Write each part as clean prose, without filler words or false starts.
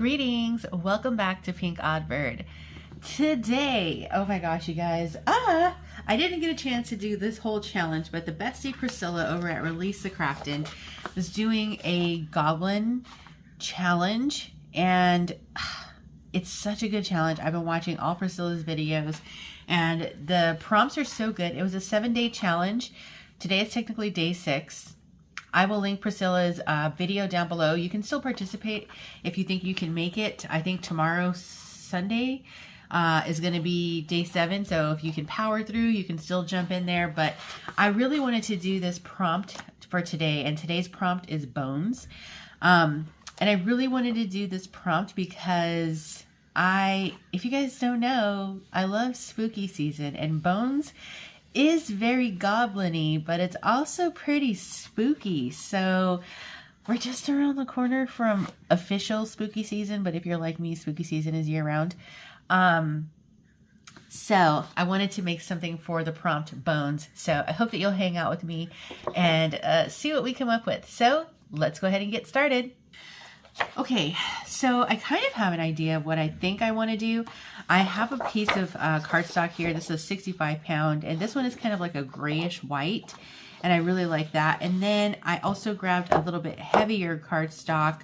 Greetings, welcome back to PinkOddBird. Today, oh my gosh, you guys, I didn't get a chance to do this whole challenge, but the bestie Priscilla over at Release the Craftin' was doing a goblin challenge, and it's such a good challenge. I've been watching all Priscilla's videos, and the prompts are so good. It was a 7-day challenge. Today is technically day 6. I will link Priscilla's video down below. You can still participate if you think you can make it. I think tomorrow, Sunday, is going to be day 7. So if you can power through, you can still jump in there. But I really wanted to do this prompt for today. And today's prompt is bones. And I really wanted to do this prompt because if you guys don't know, I love spooky season, and bones is very goblin-y, but it's also pretty spooky. So we're just around the corner from official spooky season, but if you're like me, spooky season is year-round. So I wanted to make something for the prompt bones. So I hope that you'll hang out with me and see what we come up with. So let's go ahead and get started. Okay, so I kind of have an idea of what I think I want to do. I have a piece of cardstock here. This is a 65 pound, and this one is kind of like a grayish white, and I really like that. And then I also grabbed a little bit heavier cardstock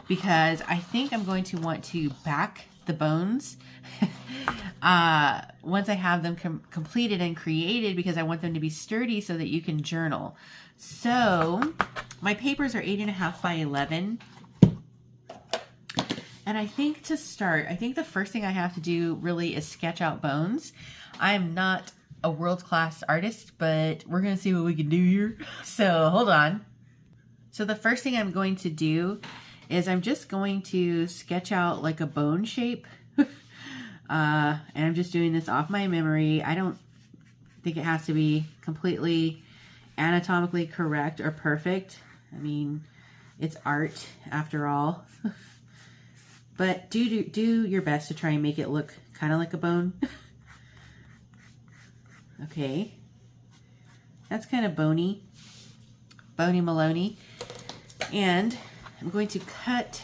because I think I'm going to want to back the bones once I have them completed and created, because I want them to be sturdy so that you can journal. So my papers are 8.5 by 11. And I think to start, I think the first thing I have to do really is sketch out bones. I am not a world-class artist, but we're going to see what we can do here. So hold on. So the first thing I'm going to do is I'm just going to sketch out like a bone shape. And I'm just doing this off my memory. I don't think it has to be completely anatomically correct or perfect. I mean, it's art after all. But do your best to try and make it look kind of like a bone. Okay. That's kind of bony. Bony Maloney. And I'm going to cut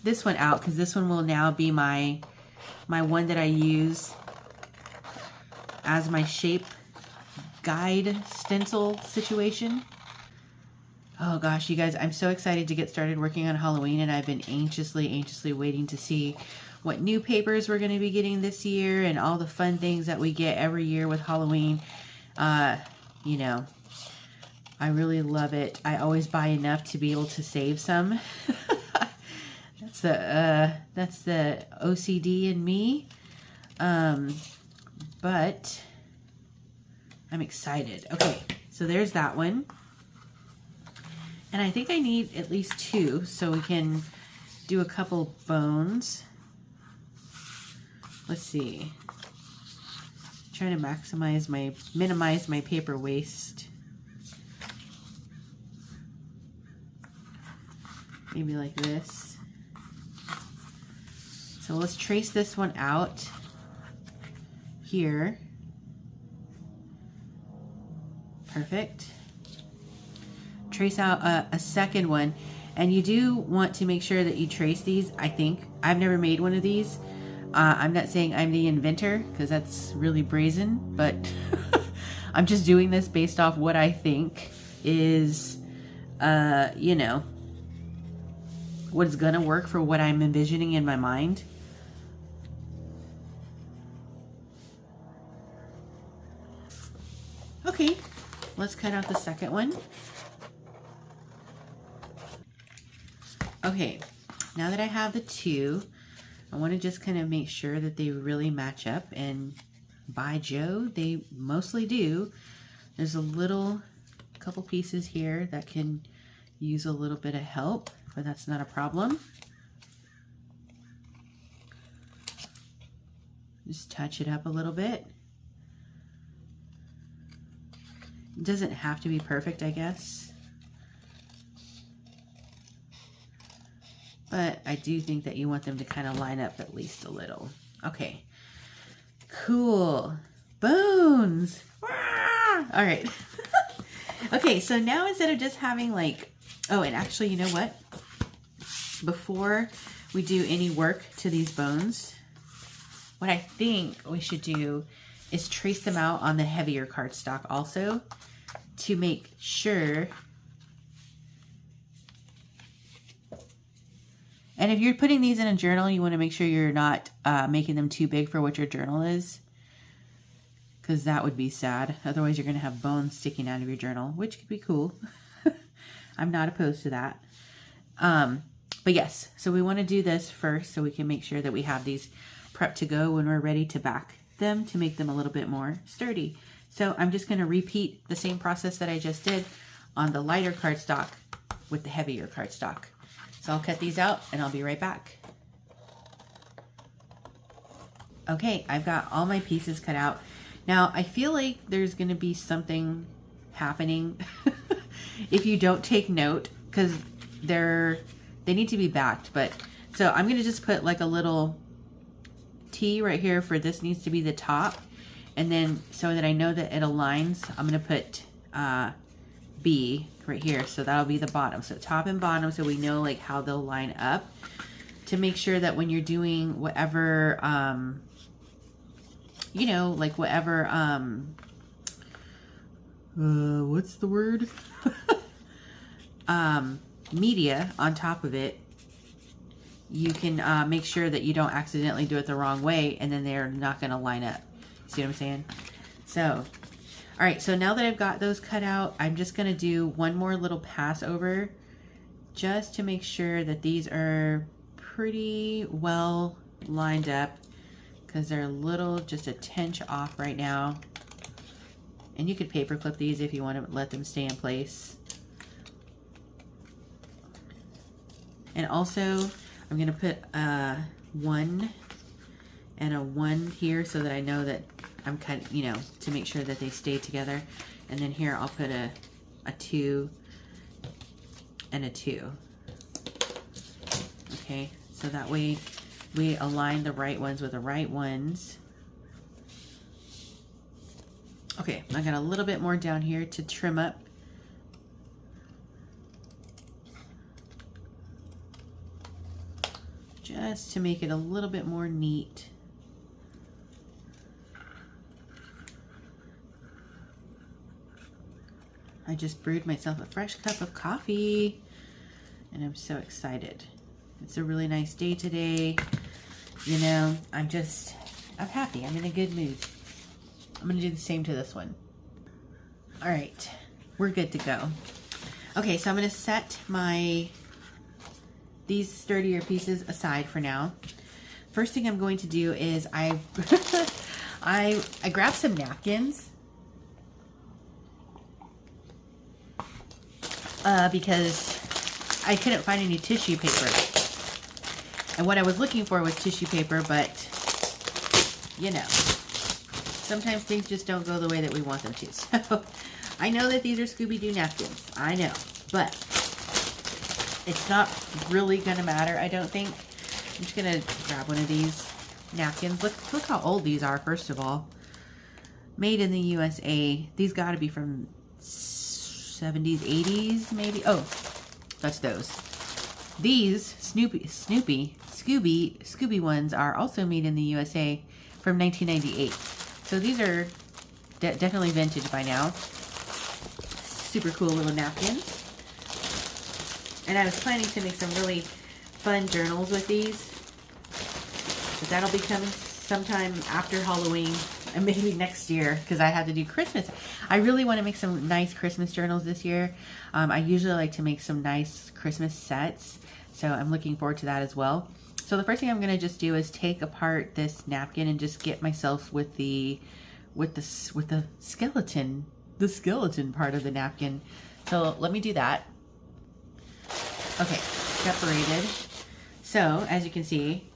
this one out because this one will now be my one that I use as my shape guide stencil situation. Oh gosh, you guys, I'm so excited to get started working on Halloween, and I've been anxiously waiting to see what new papers we're going to be getting this year and all the fun things that we get every year with Halloween. You know, I really love it. I always buy enough to be able to save some. That's the OCD in me. But I'm excited. Okay, so there's that one. And I think I need at least 2 so we can do a couple bones. Let's see. I'm trying to minimize my paper waste. Maybe like this. So let's trace this one out here. Perfect. Trace out a second one, and you do want to make sure that you trace these. I think I've never made one of these. I'm not saying I'm the inventor because that's really brazen, but I'm just doing this based off what I think is you know, what is gonna work for what I'm envisioning in my mind. Okay, let's cut out the second one. Okay, now that I have the 2, I want to just kind of make sure that they really match up, and by Joe, they mostly do. There's a couple pieces here that can use a little bit of help, but that's not a problem. Just touch it up a little bit. It doesn't have to be perfect, I guess. But I do think that you want them to kind of line up at least a little. Okay. Cool. Bones. All right. Okay, so now instead of just having like, oh, and actually, you know what? Before we do any work to these bones, what I think we should do is trace them out on the heavier cardstock also to make sure. And if you're putting these in a journal, you want to make sure you're not making them too big for what your journal is, because that would be sad. Otherwise, you're going to have bones sticking out of your journal, which could be cool. I'm not opposed to that. But yes, so we want to do this first so we can make sure that we have these prepped to go when we're ready to back them to make them a little bit more sturdy. So I'm just going to repeat the same process that I just did on the lighter cardstock with the heavier cardstock. So I'll cut these out and I'll be right back. Okay, I've got all my pieces cut out. Now I feel like there's going to be something happening if you don't take note, because they need to be backed. But so I'm going to just put like a little T right here for this needs to be the top, and then so that I know that it aligns, I'm going to put B right here, so that'll be the bottom. So top and bottom, so we know like how they'll line up, to make sure that when you're doing whatever you know, like whatever what's the word media on top of it, you can make sure that you don't accidentally do it the wrong way, and then they're not going to line up. See what I'm saying? So, all right, so now that I've got those cut out, I'm just going to do one more little pass over just to make sure that these are pretty well lined up, because they're a little, just a tinge off right now. And you could paper clip these if you want to let them stay in place. And also, I'm going to put a 1 and a 1 here so that I know that I'm cutting, you know, to make sure that they stay together. And then here I'll put a 2 and a 2. Okay, so that way we align the right ones with the right ones. Okay, I got a little bit more down here to trim up. Just to make it a little bit more neat. I just brewed myself a fresh cup of coffee and I'm so excited. It's a really nice day today. You know, I'm happy. I'm in a good mood. I'm gonna do the same to this one. All right, we're good to go. Okay, so I'm gonna set these sturdier pieces aside for now. First thing I'm going to do is I grabbed some napkins because I couldn't find any tissue paper. And what I was looking for was tissue paper, but you know, sometimes things just don't go the way that we want them to. So I know that these are Scooby-Doo napkins. I know, but it's not really gonna matter, I don't think. I'm just gonna grab one of these napkins. Look how old these are, first of all. Made in the USA. These gotta be from 70s, 80s, maybe. Oh, that's those. These Scooby ones are also made in the USA from 1998. So these are definitely vintage by now. Super cool little napkins. And I was planning to make some really fun journals with these. But that'll be coming sometime after Halloween and maybe next year, because I have to do Christmas. I really want to make some nice Christmas journals this year. I usually like to make some nice Christmas sets, so I'm looking forward to that as well. So the first thing I'm going to just do is take apart this napkin and just get myself with the skeleton part of the napkin. So let me do that. Okay, separated. So as you can see,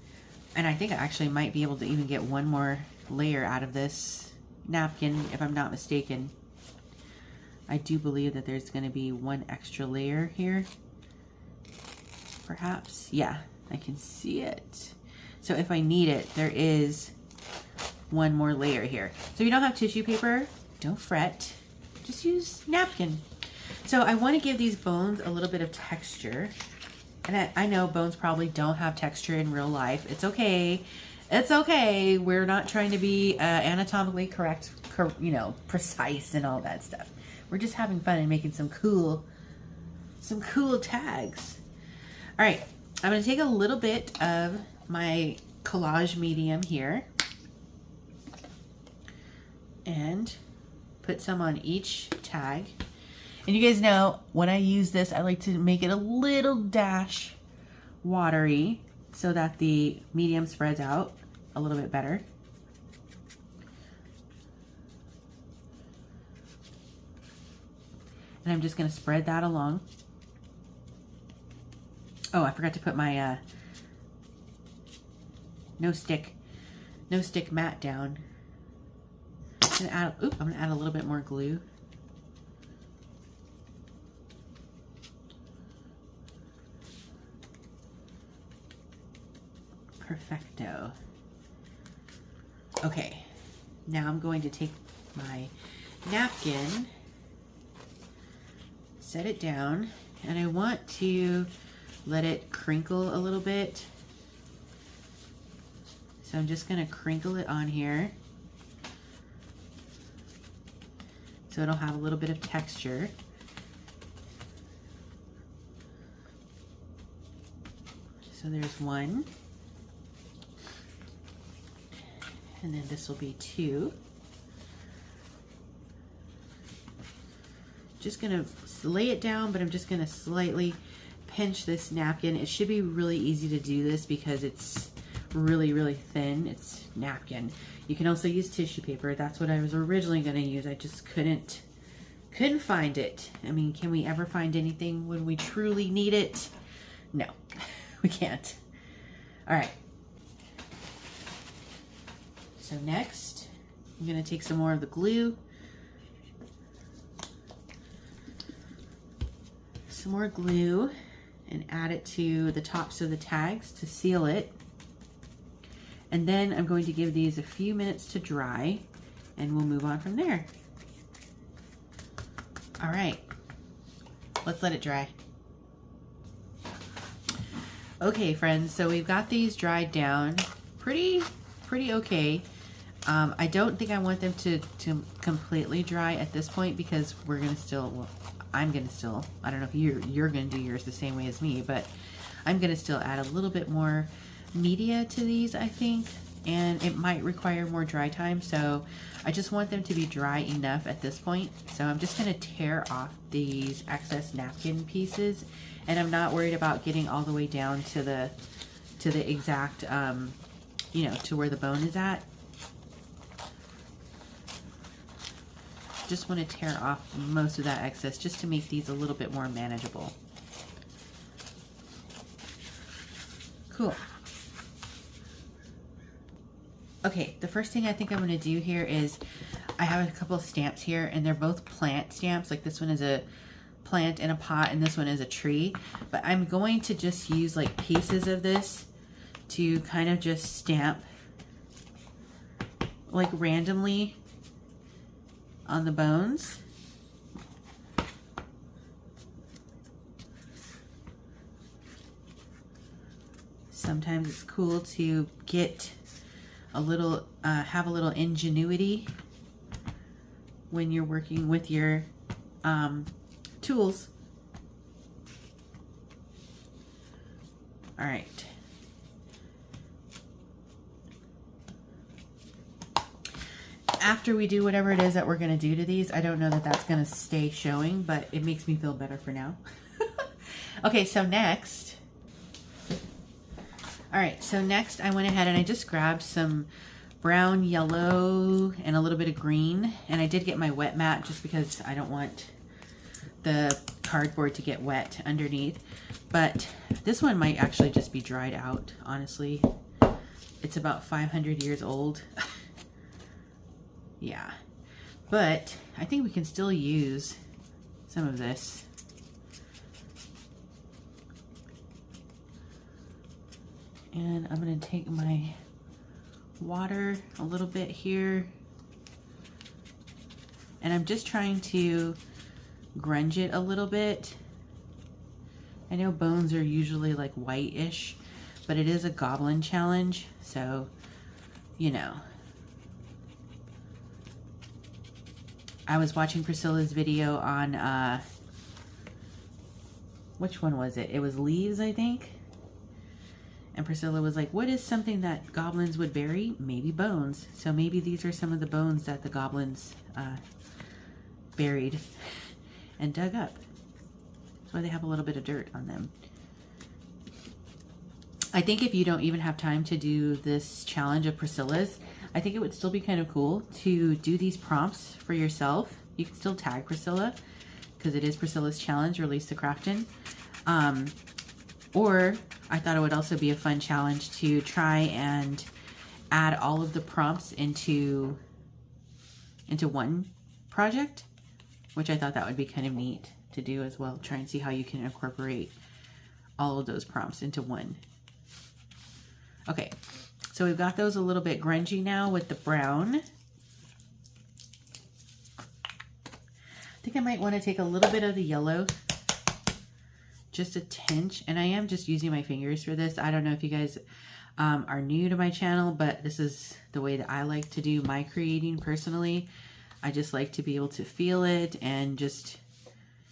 and I think I actually might be able to even get one more layer out of this napkin if I'm not mistaken. I do believe that there's going to be one extra layer here. Perhaps. Yeah, I can see it. So if I need it, there is one more layer here. So if you don't have tissue paper, don't fret. Just use napkin. So I want to give these bones a little bit of texture. And I know bones probably don't have texture in real life. It's okay. It's okay. We're not trying to be anatomically correct, you know, precise and all that stuff. We're just having fun and making some cool tags. All right, I'm gonna take a little bit of my collage medium here and put some on each tag. And you guys know when I use this, I like to make it a little dash watery so that the medium spreads out a little bit better. And I'm just going to spread that along. Oh, I forgot to put my no stick mat down. I'm gonna add a little bit more glue. Perfecto. Okay, now I'm going to take my napkin, set it down, and I want to let it crinkle a little bit. So I'm just gonna crinkle it on here so it'll have a little bit of texture. So there's one. And then this will be two. Just gonna lay it down, but I'm just gonna slightly pinch this napkin. It should be really easy to do this because it's really thin. It's napkin. You can also use tissue paper. That's what I was originally gonna use. I just couldn't find it. I mean, can we ever find anything when we truly need it? No, we can't. All right. So next, I'm gonna take some more of the glue, and add it to the tops of the tags to seal it. And then I'm going to give these a few minutes to dry and we'll move on from there. All right, let's let it dry. Okay, friends, so we've got these dried down pretty okay. I don't think I want them to completely dry at this point because we're gonna still, well, I'm gonna still, I don't know if you're gonna do yours the same way as me, but I'm gonna still add a little bit more media to these, I think, and it might require more dry time, so I just want them to be dry enough at this point. So I'm just gonna tear off these excess napkin pieces, and I'm not worried about getting all the way down to the exact you know, to where the bone is at. Just want to tear off most of that excess just to make these a little bit more manageable. Cool. Okay, the first thing I think I'm going to do here is I have a couple of stamps here, and they're both plant stamps. Like this one is a plant in a pot and this one is a tree. But I'm going to just use like pieces of this to kind of just stamp like randomly on the bones. Sometimes it's cool to get a little, have a little ingenuity when you're working with your tools. All right. After we do whatever it is that we're going to do to these, I don't know that that's going to stay showing, but it makes me feel better for now. Okay, so next. All right, so next I went ahead and I just grabbed some brown, yellow, and a little bit of green. And I did get my wet mat just because I don't want the cardboard to get wet underneath. But this one might actually just be dried out, honestly. It's about 500 years old. Yeah, but I think we can still use some of this. And I'm going to take my water a little bit here. And I'm just trying to grunge it a little bit I know bones are usually like whitish, but it is a goblin challenge, so, you know. I was watching Priscilla's video on, which one was it? It was leaves, I think. And Priscilla was like, what is something that goblins would bury? Maybe bones. So maybe these are some of the bones that the goblins buried and dug up. That's why they have a little bit of dirt on them. I think if you don't even have time to do this challenge of Priscilla's, I think it would still be kind of cool to do these prompts for yourself. You can still tag Priscilla because it is Priscilla's challenge, Release the Craftin'. Or I thought it would also be a fun challenge to try and add all of the prompts into one project, which I thought that would be kind of neat to do as well. Try and see how you can incorporate all of those prompts into one. Okay, so we've got those a little bit grungy now with the brown. I think I might want to take a little bit of the yellow, just a tinge, and I am just using my fingers for this. I don't know if you guys are new to my channel, but this is the way that I like to do my creating personally. I just like to be able to feel it and just,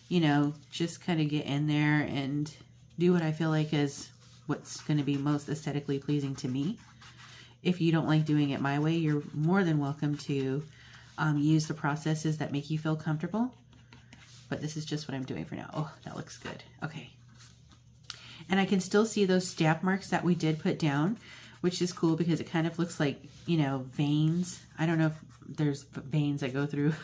you know, just kind of get in there and do what I feel like is what's going to be most aesthetically pleasing to me. If you don't like doing it my way, you're more than welcome to use the processes that make you feel comfortable. But this is just what I'm doing for now. Oh, that looks good. Okay. And I can still see those stamp marks that we did put down, which is cool because it kind of looks like, you know, veins. I don't know if there's veins that go through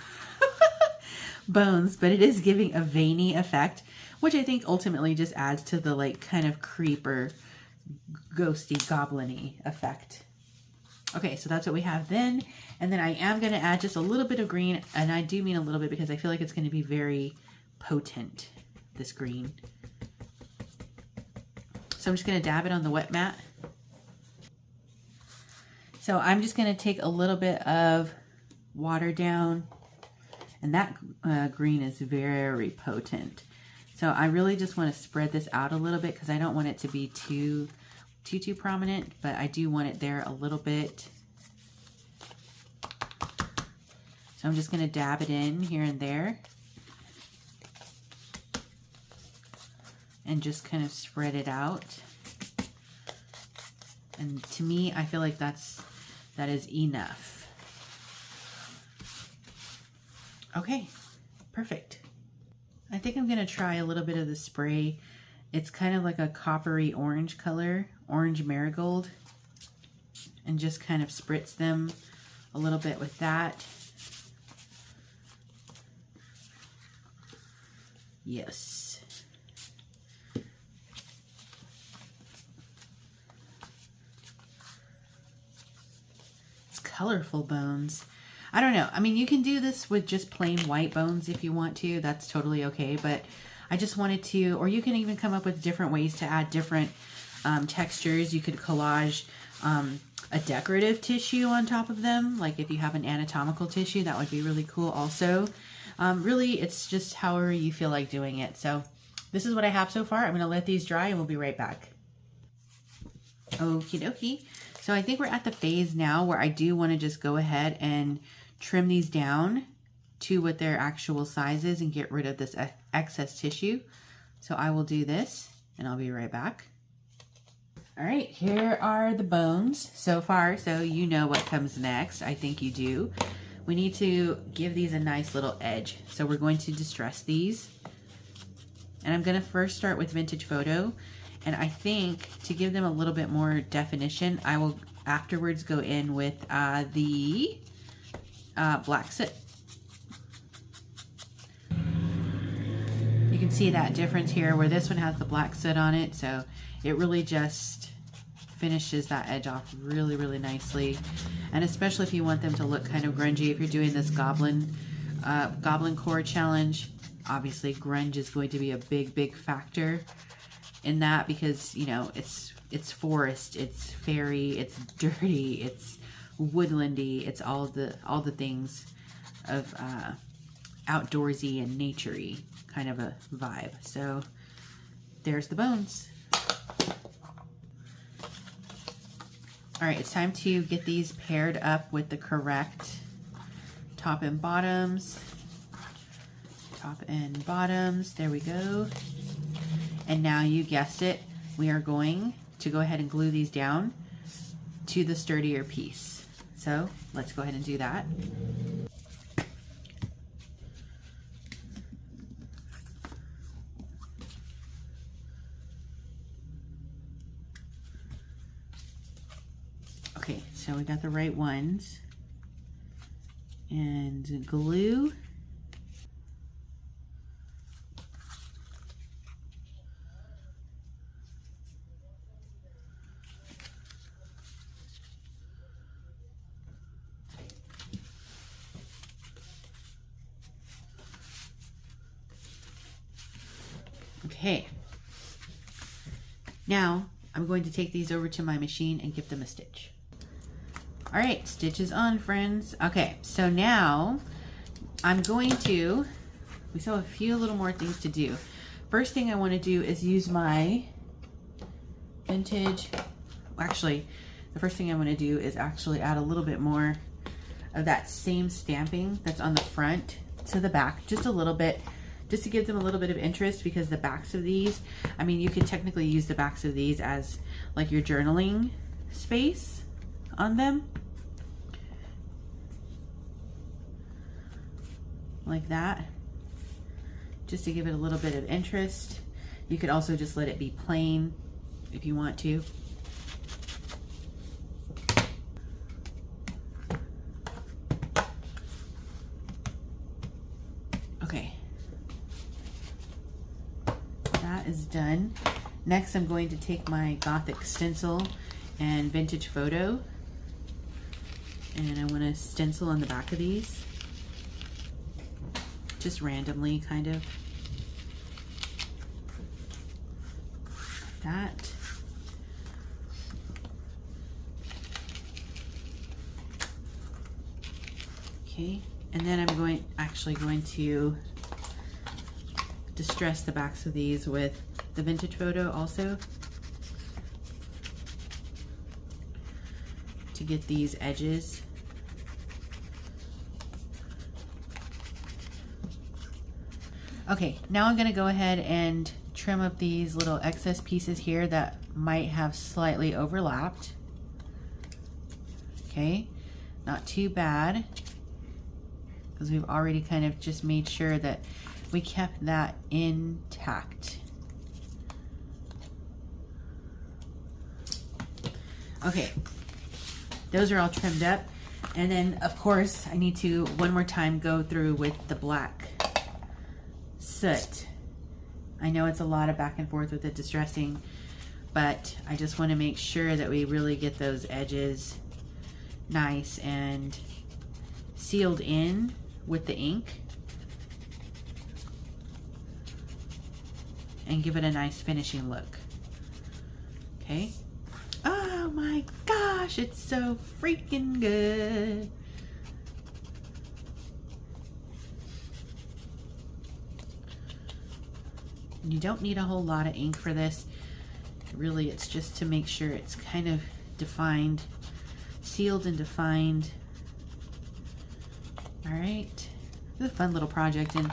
bones, but it is giving a veiny effect, which I think ultimately just adds to the like kind of creeper, ghosty, goblin-y effect. Okay, so that's what we have then. And then I am going to add just a little bit of green, and I do mean a little bit because I feel like it's going to be very potent, this green. So I'm just going to dab it on the wet mat. So I'm just going to take a little bit of water down, and that green is very potent. So I really just want to spread this out a little bit because I don't want it to be too prominent, but I do want it there a little bit. So I'm just going to dab it in here and there and just kind of spread it out. And to me, I feel like that is enough. Okay, perfect. I think I'm going to try a little bit of the spray. It's kind of like a coppery orange color, orange marigold, and just kind of spritz them a little bit with that. Yes. It's colorful bones. I don't know. I mean, you can do this with just plain white bones if you want to. That's totally okay. But I just wanted to, or you can even come up with different ways to add different textures. You could collage a decorative tissue on top of them. Like if you have an anatomical tissue, that would be really cool also. Really, it's just however you feel like doing it. So this is what I have so far. I'm going to let these dry and we'll be right back. Okie dokie. So I think we're at the phase now where I do want to just go ahead and trim these down to what their actual size is and get rid of this excess tissue. So I will do this and I'll be right back. All right, here are the bones so far. So you know what comes next. I think you do. We need to give these a nice little edge. So we're going to distress these. And I'm going to first start with Vintage Photo. And I think to give them a little bit more definition, I will afterwards go in with the black soot. You can see that difference here where this one has the black soot on it. So it really just finishes that edge off really, really nicely. And especially if you want them to look kind of grungy, if you're doing this goblin core challenge, obviously grunge is going to be a big factor in that because, you know, it's forest, it's fairy, it's dirty, it's woodlandy, it's all the things of outdoorsy and naturey kind of a vibe. So there's the bones. All right, it's time to get these paired up with the correct top and bottoms. Top and bottoms, there we go. And now you guessed it, we are going to go ahead and glue these down to the sturdier piece. So let's go ahead and do that. Okay, so we got the right ones. And glue. Okay. Now I'm going to take these over to my machine and give them a stitch. All right, stitches on, friends. Okay, so now I'm going to, we still have a few little more things to do. First thing I want to do is use my vintage, actually, the first thing I want to do is actually add a little bit more of that same stamping that's on the front to the back, just a little bit, just to give them a little bit of interest, because the backs of these, I mean, you could technically use the backs of these as like your journaling space on them. Like that, just to give it a little bit of interest. You could also just let it be plain if you want to. Okay, that is done. Next, I'm going to take my Gothic stencil and vintage photo, and I want to stencil on the back of these. Just randomly, kind of. That. Okay, and then I'm actually going to distress the backs of these with the vintage photo also, to get these edges. Okay, now I'm going to go ahead and trim up these little excess pieces here that might have slightly overlapped. Okay, not too bad, because we've already kind of just made sure that we kept that intact. Okay, those are all trimmed up. And then, of course, I need to one more time go through with the black soot. I know it's a lot of back and forth with the distressing, but I just want to make sure that we really get those edges nice and sealed in with the ink and give it a nice finishing look. Okay. Oh my gosh, it's so freaking good. You don't need a whole lot of ink for this. Really, it's just to make sure it's kind of defined, sealed and defined. All right, it's a fun little project, and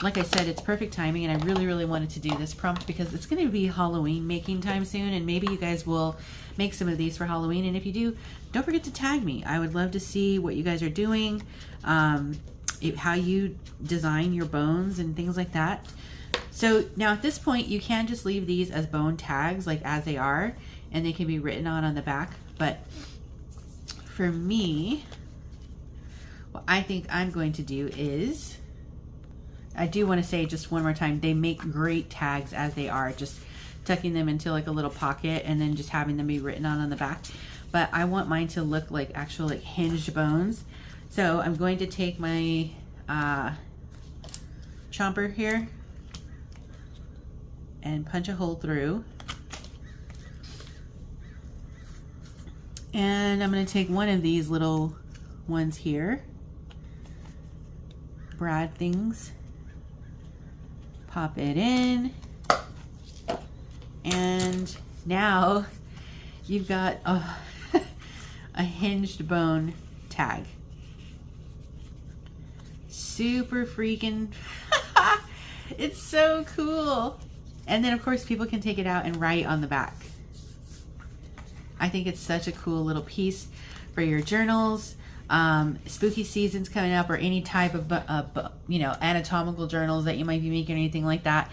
like I said, it's perfect timing, and I really wanted to do this prompt because it's going to be Halloween making time soon, and maybe you guys will make some of these for Halloween, and if you do, don't forget to tag me. I would love to see what you guys are doing, how you design your bones and things like that. So now at this point, you can just leave these as bone tags, like as they are, and they can be written on the back. But for me, what I think I'm going to do is, I do want to say just one more time, they make great tags as they are, just tucking them into like a little pocket and then just having them be written on the back. But I want mine to look like actual like hinged bones. So I'm going to take my chomper here and punch a hole through. And I'm going to take one of these little ones here, brad things, pop it in, And now you've got a hinged bone tag. Super freaking, it's so cool. And then of course people can take it out and write on the back. I think it's such a cool little piece for your journals. Spooky season's coming up, or any type of you know, anatomical journals that you might be making or anything like that.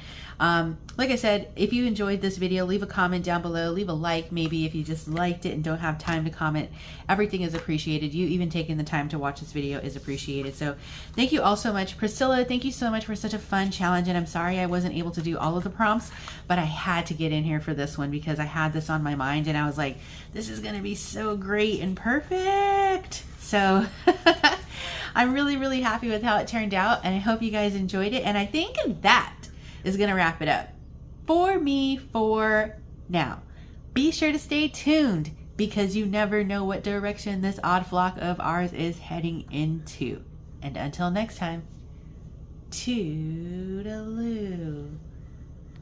Like I said, if you enjoyed this video, leave a comment down below, leave a like maybe if you just liked it and don't have time to comment. Everything is appreciated. You even taking the time to watch this video is appreciated. So thank you all so much. Priscilla, thank you so much for such a fun challenge, and I'm sorry I wasn't able to do all of the prompts, but I had to get in here for this one because I had this on my mind and I was like, this is gonna be so great and perfect. So I'm really, really happy with how it turned out, and I hope you guys enjoyed it. And I think that is gonna wrap it up for me for now. Be sure to stay tuned because you never know what direction this odd flock of ours is heading into. And until next time, toodaloo.